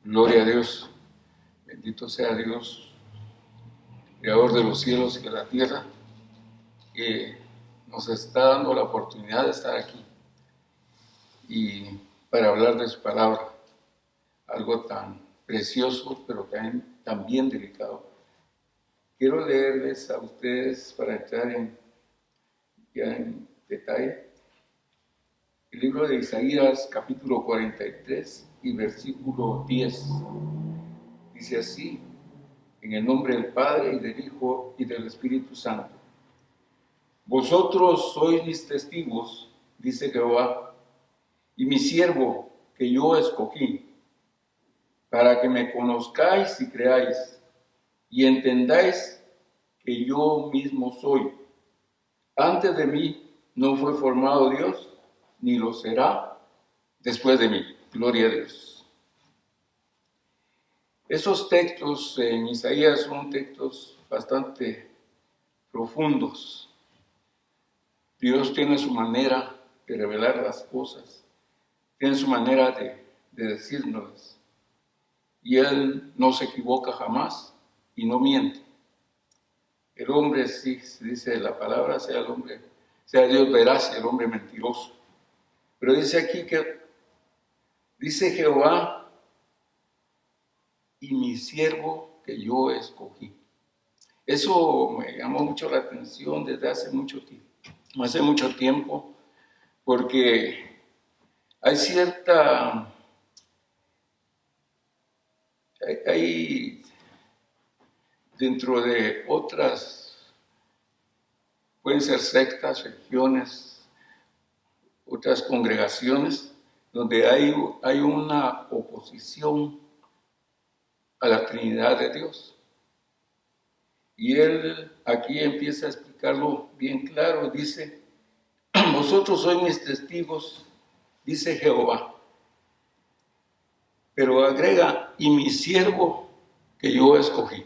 Gloria a Dios. Bendito sea Dios, Creador de los cielos y de la tierra, que nos está dando la oportunidad de estar aquí y para hablar de su palabra, algo tan precioso, pero tan bien delicado. Quiero leerles a ustedes, para entrar ya en detalle, el libro de Isaías, capítulo 43 y versículo 10. Dice así: en el nombre del Padre, y del Hijo, y del Espíritu Santo. Vosotros sois mis testigos, dice Jehová, y mi siervo que yo escogí, para que me conozcáis y creáis, y entendáis que yo mismo soy. Antes de mí no fue formado Dios, ni lo será después de mí. Gloria a Dios. Esos textos en Isaías son textos bastante profundos. Dios tiene su manera de revelar las cosas, tiene su manera de decírnoslas. Y Él no se equivoca jamás y no miente. El hombre, sí, dice la palabra, sea Dios veraz y el hombre mentiroso. Pero dice aquí que, dice Jehová, y mi siervo que yo escogí. Eso me llamó mucho la atención desde hace mucho tiempo, porque hay dentro de otras, pueden ser sectas, religiones, otras congregaciones, donde hay una oposición a la Trinidad de Dios. Y él aquí empieza a explicarlo bien claro. Dice: vosotros sois mis testigos, dice Jehová. Pero agrega: y mi siervo que yo escogí.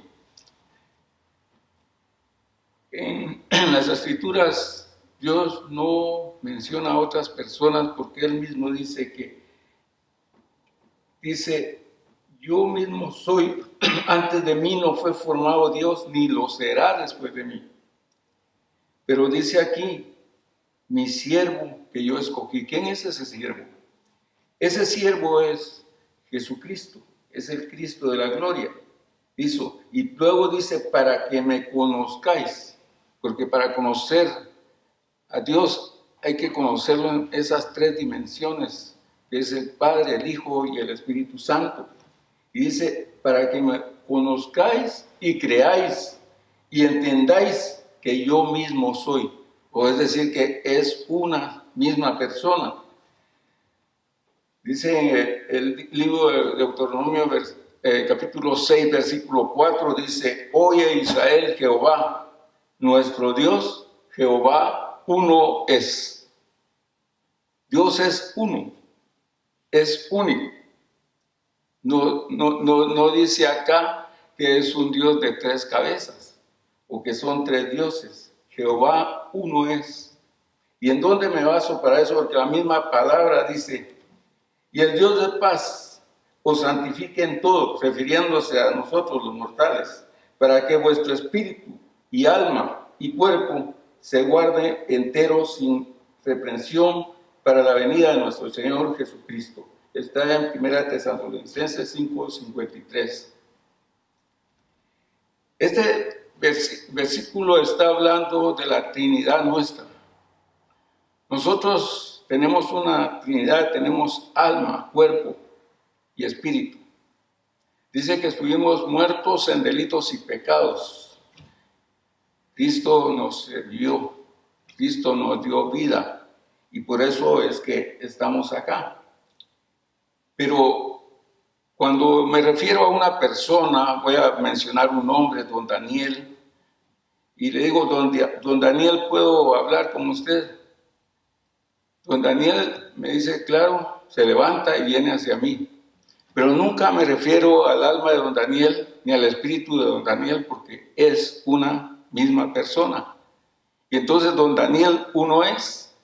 En las Escrituras Dios no menciona a otras personas, porque Él mismo dice yo mismo soy, antes de mí no fue formado Dios, ni lo será después de mí. Pero dice aquí, mi siervo que yo escogí. ¿Quién es ese siervo? Ese siervo es Jesucristo, es el Cristo de la gloria. Y luego dice, para que me conozcáis, porque para conocer a Dios hay que conocerlo en esas tres dimensiones, que es el Padre, el Hijo y el Espíritu Santo. Y dice, para que me conozcáis y creáis y entendáis que yo mismo soy. O es decir, que es una misma persona. Dice en el libro de Deuteronomio, capítulo 6, versículo 4, dice: oye Israel, Jehová, nuestro Dios, Jehová, uno es. Dios es uno, es único. No dice acá que es un Dios de tres cabezas o que son tres dioses. Jehová uno es. ¿Y en dónde me baso para eso? Porque la misma palabra dice: y el Dios de paz os santifique en todo, refiriéndose a nosotros los mortales, para que vuestro espíritu y alma y cuerpo se guarde entero sin reprensión para la venida de nuestro Señor Jesucristo. Está en 1 Tesalonicenses 5:53. Este versículo está hablando de la Trinidad nuestra. Nosotros tenemos una Trinidad, tenemos alma, cuerpo y espíritu. Dice que estuvimos muertos en delitos y pecados. Cristo nos sirvió, Cristo nos dio vida, y por eso es que estamos acá. Pero cuando me refiero a una persona, voy a mencionar un nombre, don Daniel, y le digo: don Daniel, ¿puedo hablar con usted? Don Daniel me dice: claro, se levanta y viene hacia mí. Pero nunca me refiero al alma de don Daniel ni al espíritu de don Daniel, porque es una misma persona. Y entonces don Daniel uno es,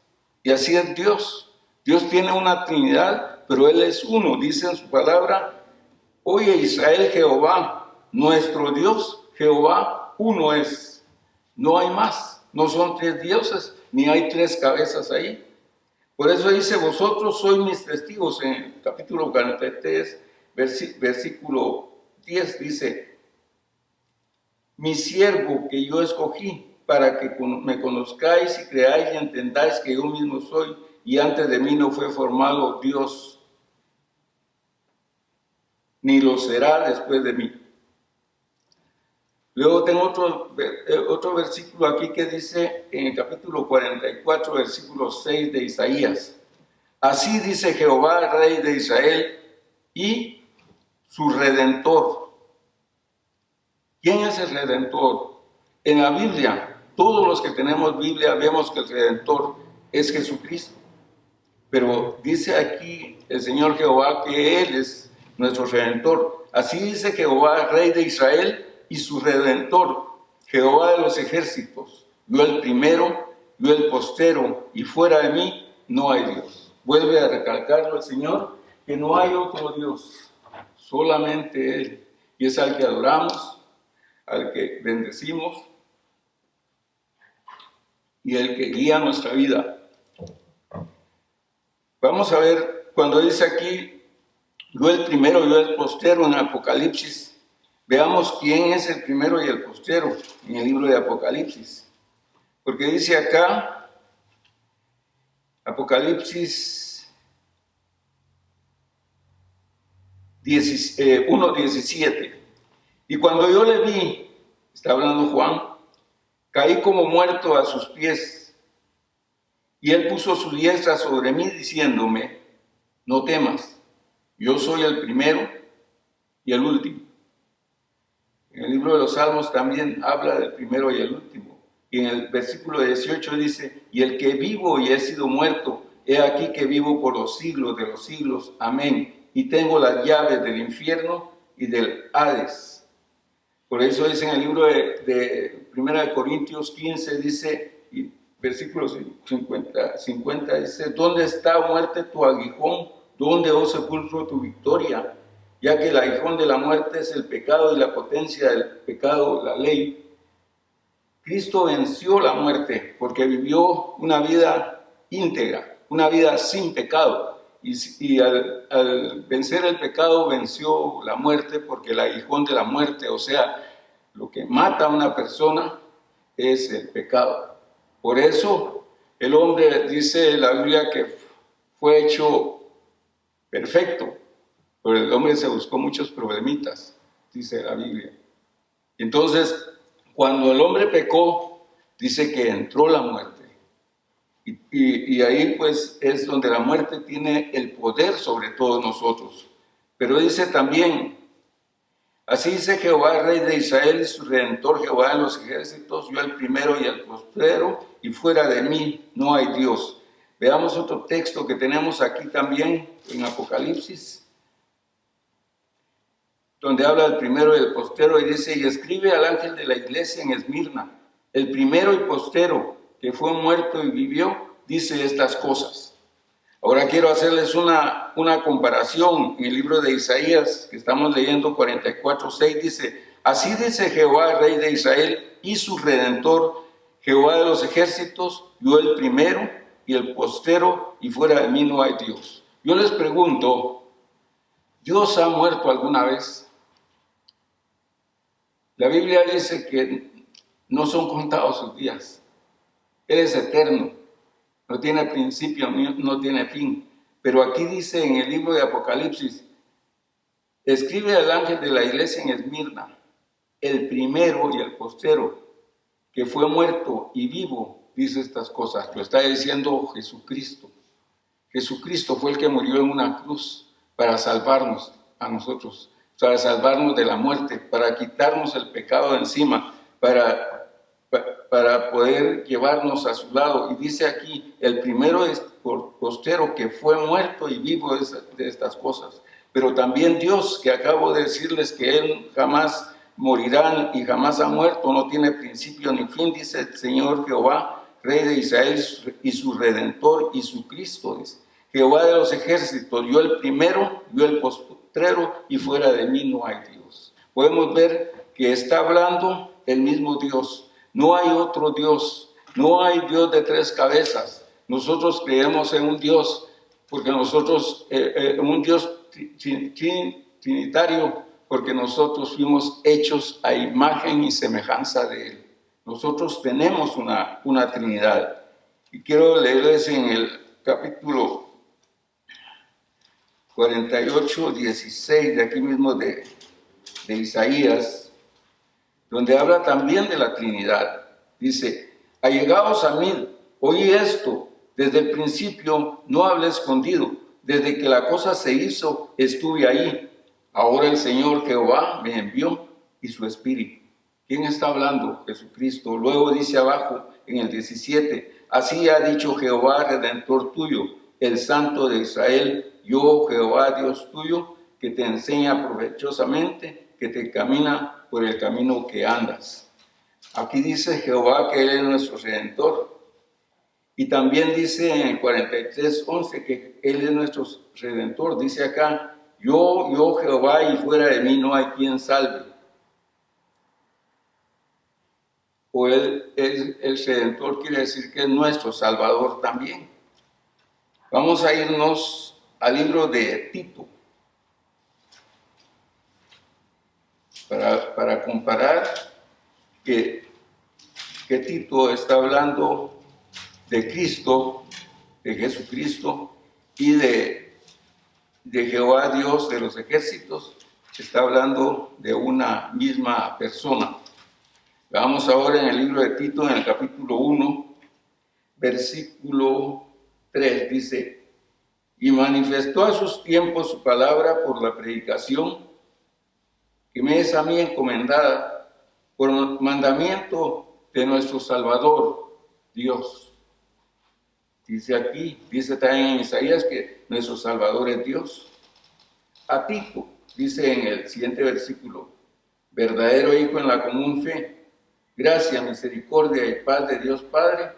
y así es Dios. Dios tiene una Trinidad, pero Él es uno. Dice en su palabra Oye Israel, Jehová, nuestro Dios, Jehová, uno es. No hay más. No son tres dioses, ni hay tres cabezas ahí. Por eso dice, vosotros sois mis testigos. En el capítulo 43, versículo 10 dice, mi siervo que yo escogí, para que me conozcáis y creáis y entendáis que yo mismo soy, y antes de mí no fue formado Dios, ni lo será después de mí. Luego tengo otro versículo aquí que dice en el capítulo 44, versículo 6 de Isaías. Así dice Jehová, Rey de Israel, y su Redentor. ¿Quién es el Redentor? En la Biblia, todos los que tenemos Biblia vemos que el Redentor es Jesucristo. Pero dice aquí el Señor Jehová que Él es nuestro Redentor. Así dice Jehová, Rey de Israel, y su Redentor, Jehová de los ejércitos. Yo el primero, yo el postero, y fuera de mí no hay Dios. Vuelve a recalcarlo el Señor, que no hay otro Dios, solamente Él. Y es al que adoramos, al que bendecimos, y el que guía nuestra vida. Vamos a ver, cuando dice aquí, yo el primero, yo el postero, en Apocalipsis, veamos quién es el primero y el postero en el libro de Apocalipsis. Porque dice acá, Apocalipsis 1:17. Y cuando yo le vi, está hablando Juan, caí como muerto a sus pies. Y él puso su diestra sobre mí diciéndome, no temas, yo soy el primero y el último. En el libro de los Salmos también habla del primero y el último. Y en el versículo 18 dice, y el que vivo y he sido muerto, he aquí que vivo por los siglos de los siglos. Amén. Y tengo las llaves del infierno y del Hades. Por eso dice en el libro de 1 Corintios 15, dice, y versículo 50 dice, ¿dónde está, muerte, tu aguijón? ¿Dónde, oh sepulcro, tu victoria? Ya que el aguijón de la muerte es el pecado y la potencia del pecado, la ley. Cristo venció la muerte porque vivió una vida íntegra, una vida sin pecado. Y al vencer el pecado venció la muerte, porque el aguijón de la muerte, o sea, lo que mata a una persona es el pecado. Por eso el hombre, dice la Biblia, que fue hecho perfecto, pero el hombre se buscó muchos problemitas, dice la Biblia. Entonces, cuando el hombre pecó, dice que entró la muerte. Y ahí pues es donde la muerte tiene el poder sobre todos nosotros. Pero dice también, así dice Jehová, Rey de Israel, y su Redentor, Jehová de los ejércitos, yo el primero y el postrero, y fuera de mí no hay Dios. Veamos otro texto que tenemos aquí también en Apocalipsis, donde habla del primero y el postero, y dice, y escribe al ángel de la iglesia en Esmirna, el primero y postero, que fue muerto y vivió, dice estas cosas. Ahora quiero hacerles una comparación en el libro de Isaías, que estamos leyendo 44:6, dice, así dice Jehová, Rey de Israel, y su Redentor, Jehová de los ejércitos, yo el primero y el postero, y fuera de mí no hay Dios. Yo les pregunto, ¿Dios ha muerto alguna vez? La Biblia dice que no son contados sus días. Él es eterno, no tiene principio, no tiene fin. Pero aquí dice en el libro de Apocalipsis, escribe al ángel de la iglesia en Esmirna, el primero y el postero, que fue muerto y vivo, dice estas cosas. Lo está diciendo Jesucristo. Jesucristo fue el que murió en una cruz para salvarnos a nosotros, para salvarnos de la muerte, para quitarnos el pecado de encima, para poder llevarnos a su lado. Y dice aquí, el primero es postero, que fue muerto y vivo de estas cosas. Pero también Dios, que acabo de decirles que Él jamás morirá y jamás ha muerto, no tiene principio ni fin, dice el Señor Jehová, Rey de Israel y su Redentor y su Cristo, dice. Jehová de los ejércitos, yo el primero, yo el postrero y fuera de mí no hay Dios. Podemos ver que está hablando el mismo Dios. No hay otro Dios. No hay Dios de tres cabezas. Nosotros creemos en un Dios, porque nosotros, un Dios trinitario, porque nosotros fuimos hechos a imagen y semejanza de Él. Nosotros tenemos una Trinidad. Y quiero leerles en el capítulo 48, 16, de aquí mismo de Isaías, donde habla también de la Trinidad. Dice: allegaos a mí, oí esto, desde el principio no hablé escondido, desde que la cosa se hizo estuve ahí. Ahora el Señor Jehová me envió y su Espíritu. ¿Quién está hablando? Jesucristo. Luego dice abajo en el 17, así ha dicho Jehová, Redentor tuyo, el Santo de Israel, yo Jehová Dios tuyo, que te enseña provechosamente, que te camina por el camino que andas. Aquí dice Jehová que Él es nuestro Redentor. Y también dice en el 43:11 que Él es nuestro Redentor. Dice acá, yo Jehová, y fuera de mí no hay quien salve. O Él es el Redentor, quiere decir que es nuestro Salvador también. Vamos a irnos al libro de Tito para comparar que Tito está hablando de Cristo, de Jesucristo y de Jehová Dios de los ejércitos. Está hablando de una misma persona. Vamos ahora en el libro de Tito, en el capítulo 1, versículo 3, dice: y manifestó a sus tiempos su palabra por la predicación que me es a mí encomendada, por mandamiento de nuestro Salvador, Dios. Dice aquí, dice también en Isaías que nuestro Salvador es Dios. A Tito, dice en el siguiente versículo, verdadero hijo en la común fe, gracia, misericordia y paz de Dios Padre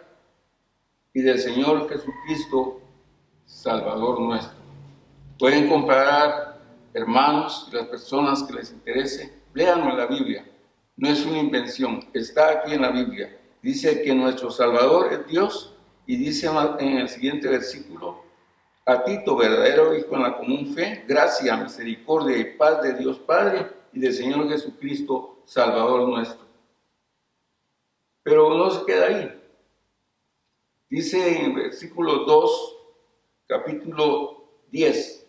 y del Señor Jesucristo, Salvador nuestro. Pueden comparar, hermanos, y las personas que les interese, léanlo en la Biblia. No es una invención, está aquí en la Biblia. Dice que nuestro Salvador es Dios, y dice en el siguiente versículo, a Tito, verdadero hijo en la común fe, gracia, misericordia y paz de Dios Padre y del Señor Jesucristo, Salvador nuestro. Pero no se queda ahí. Dice en el versículo 2, capítulo 10,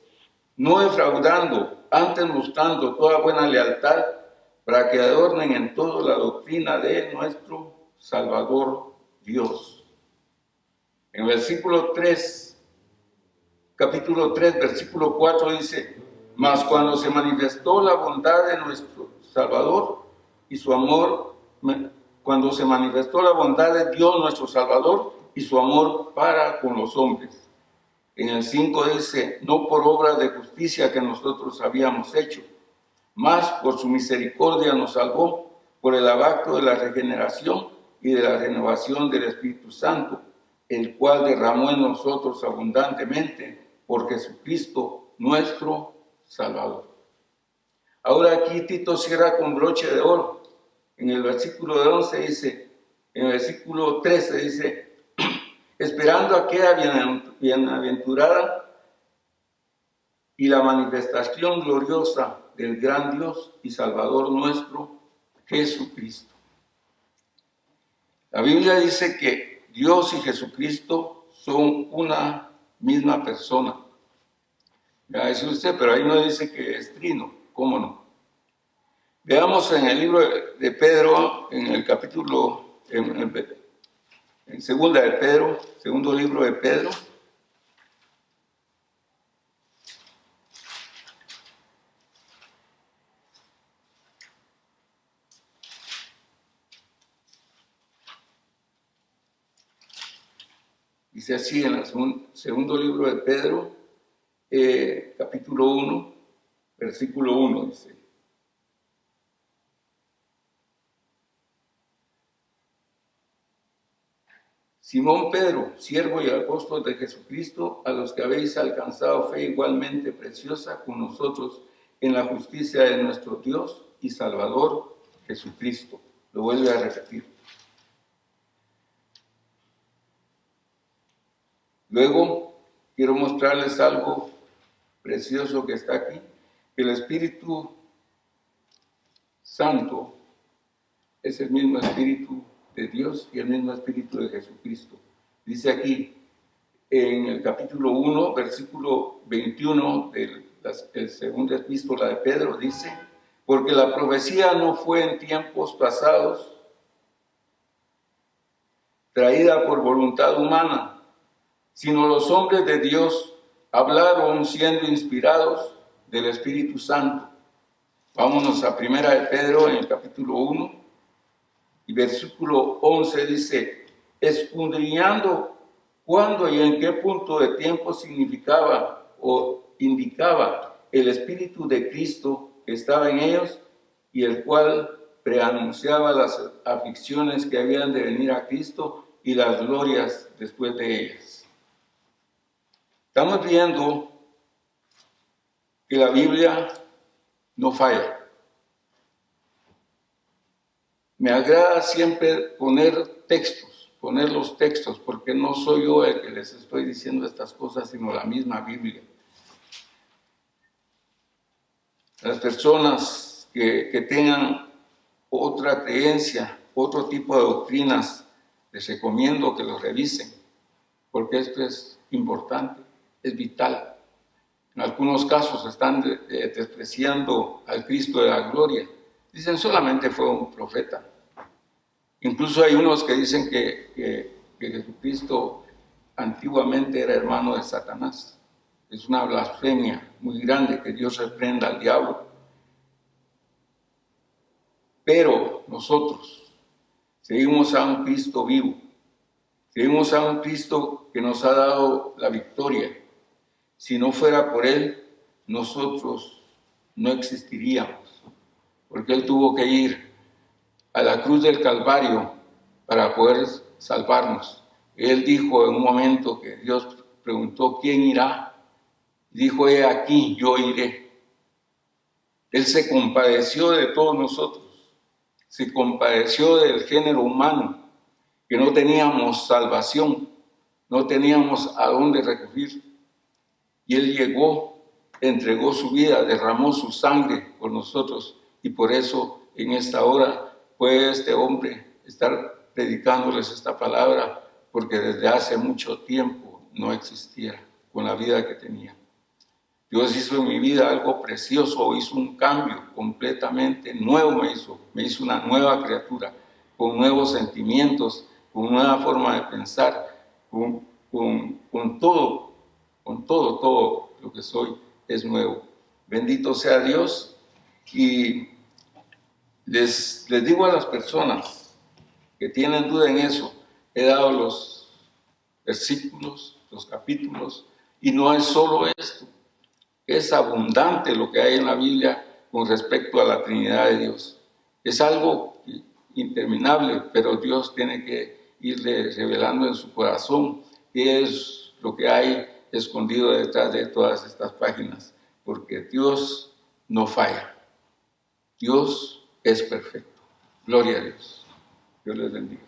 no defraudando, antes mostrando toda buena lealtad, para que adornen en todo la doctrina de nuestro Salvador Dios. En el versículo 3, capítulo 3, versículo 4 dice, mas cuando se manifestó la bondad de nuestro Salvador y su amor, cuando se manifestó la bondad de Dios nuestro Salvador y su amor para con los hombres. En el 5 dice, no por obra de justicia que nosotros habíamos hecho, mas por su misericordia nos salvó, por el abasto de la regeneración y de la renovación del Espíritu Santo, el cual derramó en nosotros abundantemente por Jesucristo nuestro Salvador. Ahora aquí Tito cierra con broche de oro. En el versículo 11 dice, en el versículo 13 dice, esperando aquella bienaventurada y la manifestación gloriosa del gran Dios y Salvador nuestro, Jesucristo. La Biblia dice que Dios y Jesucristo son una misma persona. Ya dice usted, pero ahí no dice que es trino, ¿cómo no? Veamos en el libro de Pedro, en el capítulo, en segunda de Pedro, segundo libro de Pedro. Dice así en el segundo libro de Pedro, capítulo 1, versículo 1, dice. Simón Pedro, siervo y apóstol de Jesucristo, a los que habéis alcanzado fe igualmente preciosa con nosotros en la justicia de nuestro Dios y Salvador Jesucristo. Lo vuelve a repetir. Luego, quiero mostrarles algo precioso que está aquí. El Espíritu Santo es el mismo Espíritu de Dios y el mismo Espíritu de Jesucristo. Dice aquí, en el capítulo 1, versículo 21 de segunda epístola de Pedro, dice: porque la profecía no fue en tiempos pasados traída por voluntad humana, sino los hombres de Dios hablaron siendo inspirados del Espíritu Santo. Vámonos a primera de Pedro en el capítulo 1 y versículo 11 dice: escudriñando cuándo y en qué punto de tiempo significaba o indicaba el Espíritu de Cristo que estaba en ellos y el cual preanunciaba las aflicciones que habían de venir a Cristo y las glorias después de ellas. Estamos viendo que la Biblia no falla. Me agrada siempre poner los textos, porque no soy yo el que les estoy diciendo estas cosas, sino la misma Biblia. Las personas que tengan otra creencia, otro tipo de doctrinas, les recomiendo que lo revisen, porque esto es importante, es vital. En algunos casos están despreciando al Cristo de la gloria. Dicen solamente fue un profeta. Incluso hay unos que dicen que Jesucristo antiguamente era hermano de Satanás. Es una blasfemia muy grande, que Dios reprenda al diablo. Pero nosotros seguimos a un Cristo vivo. Seguimos a un Cristo que nos ha dado la victoria. Si no fuera por Él, nosotros no existiríamos, porque Él tuvo que ir a la cruz del Calvario para poder salvarnos. Él dijo en un momento que Dios preguntó: ¿quién irá? Dijo: he aquí, yo iré. Él se compadeció de todos nosotros, se compadeció del género humano, que no teníamos salvación, no teníamos a dónde recurrir. Y Él llegó, entregó su vida, derramó su sangre por nosotros, y por eso en esta hora puede este hombre estar predicándoles esta palabra, porque desde hace mucho tiempo no existía con la vida que tenía. Dios hizo en mi vida algo precioso, hizo un cambio completamente nuevo, me hizo una nueva criatura, con nuevos sentimientos, con nueva forma de pensar, con todo lo que soy es nuevo. Bendito sea Dios. Y les digo a las personas que tienen duda en eso, he dado los versículos, los capítulos, y no es solo esto, es abundante lo que hay en la Biblia con respecto a la Trinidad de Dios. Es algo interminable, pero Dios tiene que irle revelando en su corazón qué es lo que hay escondido detrás de todas estas páginas, porque Dios no falla. Dios es perfecto. Gloria a Dios. Dios les bendiga.